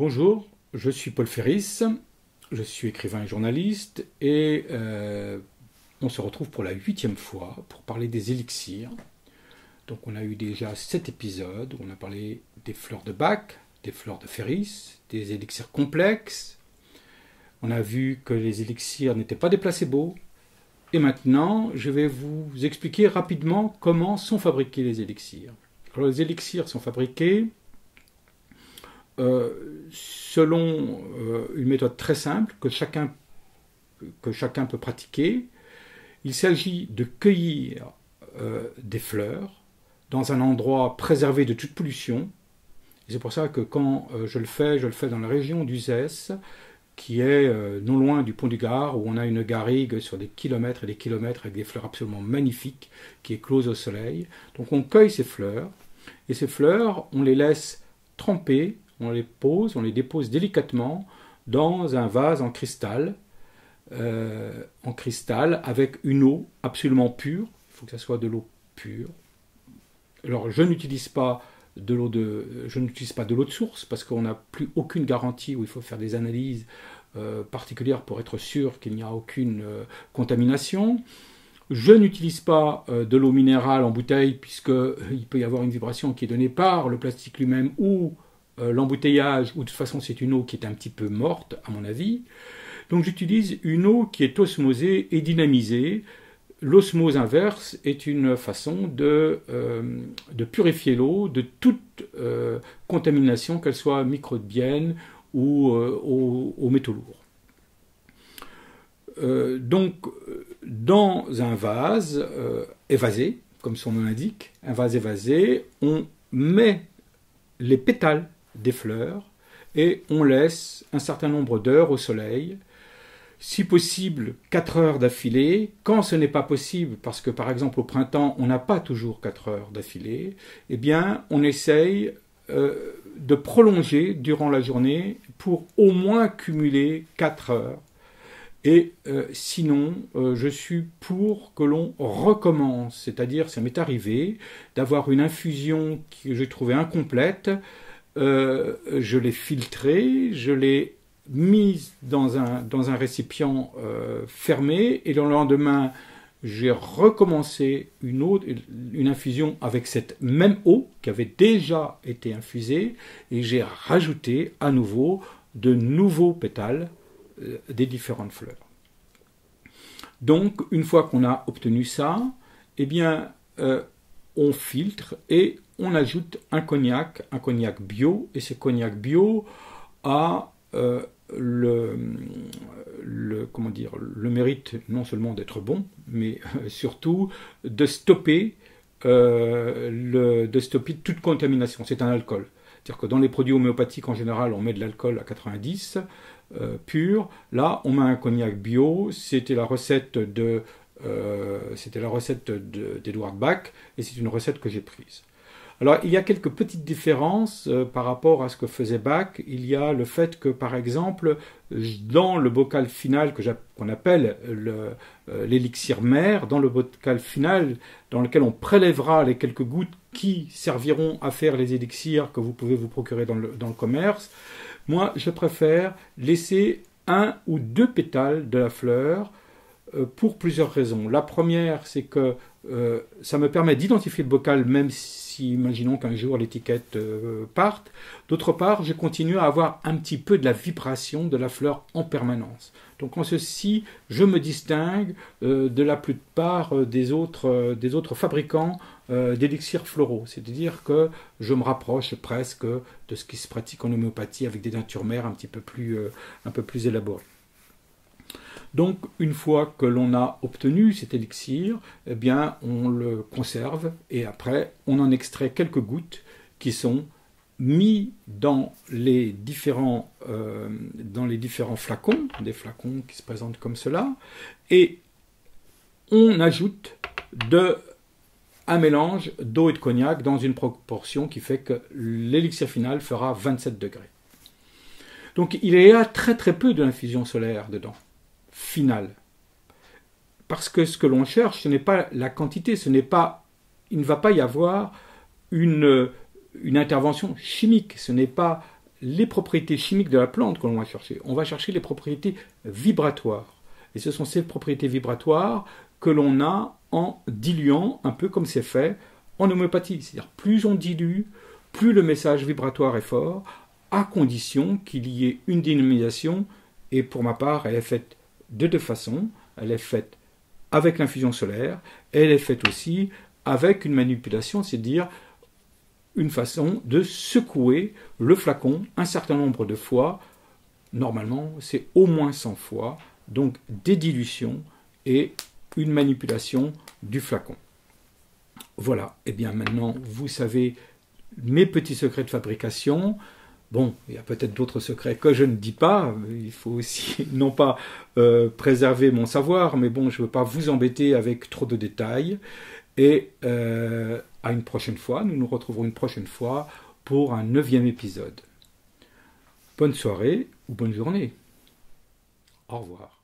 Bonjour, je suis Paul Ferris, je suis écrivain et journaliste et on se retrouve pour la 8e fois pour parler des élixirs. Donc on a eu déjà 7 épisodes où on a parlé des fleurs de Bach, des fleurs de Ferris, des élixirs complexes. On a vu que les élixirs n'étaient pas des placebos. Et maintenant, je vais vous expliquer rapidement comment sont fabriqués les élixirs. Alors, les élixirs sont fabriqués selon une méthode très simple que chacun peut pratiquer. Il s'agit de cueillir des fleurs dans un endroit préservé de toute pollution. C'est pour ça que quand je le fais dans la région d'Uzès, qui est non loin du pont du Gard, où on a une garrigue sur des kilomètres et des kilomètres avec des fleurs absolument magnifiques qui éclosent au soleil. Donc on cueille ces fleurs, et ces fleurs, on les laisse tremper, on les pose, on les dépose délicatement dans un vase en cristal avec une eau absolument pure. Il faut que ça soit de l'eau pure. Alors je n'utilise pas de l'eau de source parce qu'on n'a plus aucune garantie, où il faut faire des analyses particulières pour être sûr qu'il n'y a aucune contamination. Je n'utilise pas de l'eau minérale en bouteille puisqu'il peut y avoir une vibration qui est donnée par le plastique lui-même ou l'embouteillage, ou de toute façon c'est une eau qui est un petit peu morte à mon avis. Donc j'utilise une eau qui est osmosée et dynamisée. L'osmose inverse est une façon de purifier l'eau de toute contamination, qu'elle soit microbienne ou aux métaux lourds. Donc, dans un vase évasé, comme son nom l'indique, un vase évasé, on met les pétales des fleurs et on laisse un certain nombre d'heures au soleil. Si possible, 4 heures d'affilée. Quand ce n'est pas possible, parce que par exemple au printemps, on n'a pas toujours 4 heures d'affilée, eh bien, on essaye de prolonger durant la journée pour au moins cumuler 4 heures. Et sinon, je suis pour que l'on recommence. C'est-à-dire, ça m'est arrivé d'avoir une infusion que j'ai trouvée incomplète. Je l'ai filtrée, je l'ai mise dans un récipient fermé, et le lendemain j'ai recommencé une infusion avec cette même eau qui avait déjà été infusée, et j'ai rajouté à nouveau de nouveaux pétales des différentes fleurs. Donc une fois qu'on a obtenu ça, eh bien on filtre et on ajoute un cognac bio, et ce cognac bio a le mérite non seulement d'être bon, mais surtout de stopper toute contamination. C'est un alcool. C'est-à-dire que dans les produits homéopathiques, en général, on met de l'alcool à 90 pur. Là, on met un cognac bio. C'était la recette d'Edouard Bach, et c'est une recette que j'ai prise. Alors, il y a quelques petites différences par rapport à ce que faisait Bach. Il y a le fait que, par exemple, dans le bocal final qu'on appelle l'élixir mère, dans le bocal final dans lequel on prélèvera les quelques gouttes qui serviront à faire les élixirs que vous pouvez vous procurer dans le commerce, moi, je préfère laisser 1 ou 2 pétales de la fleur pour plusieurs raisons. La première, c'est que ça me permet d'identifier le bocal, même si, imaginons qu'un jour l'étiquette parte. D'autre part, je continue à avoir un petit peu de la vibration de la fleur en permanence. Donc en ceci, je me distingue de la plupart des autres fabricants d'élixirs floraux. C'est-à-dire que je me rapproche presque de ce qui se pratique en homéopathie avec des teintures mères un peu plus élaborées. Donc, une fois que l'on a obtenu cet élixir, eh bien, on le conserve, et après, on en extrait quelques gouttes qui sont mis dans les différents flacons, des flacons qui se présentent comme cela, et on ajoute un mélange d'eau et de cognac dans une proportion qui fait que l'élixir final fera 27 degrés. Donc, il y a très très peu d'infusion solaire dedans. Finale. Parce que ce que l'on cherche, ce n'est pas la quantité, il ne va pas y avoir une intervention chimique, ce n'est pas les propriétés chimiques de la plante que l'on va chercher. On va chercher les propriétés vibratoires. Et ce sont ces propriétés vibratoires que l'on a en diluant, un peu comme c'est fait en homéopathie. C'est-à-dire, plus on dilue, plus le message vibratoire est fort, à condition qu'il y ait une dynamisation. Et pour ma part, elle est faite de deux façons. Elle est faite avec l'infusion solaire, et elle est faite aussi avec une manipulation, c'est-à-dire une façon de secouer le flacon un certain nombre de fois. Normalement, c'est au moins 100 fois. Donc des dilutions et une manipulation du flacon. Voilà, et bien maintenant, vous savez mes petits secrets de fabrication. Bon, il y a peut-être d'autres secrets que je ne dis pas. Il faut aussi, non pas préserver mon savoir, mais bon, je ne veux pas vous embêter avec trop de détails. Et à une prochaine fois, nous nous retrouverons une prochaine fois pour un 9e épisode. Bonne soirée ou bonne journée. Au revoir.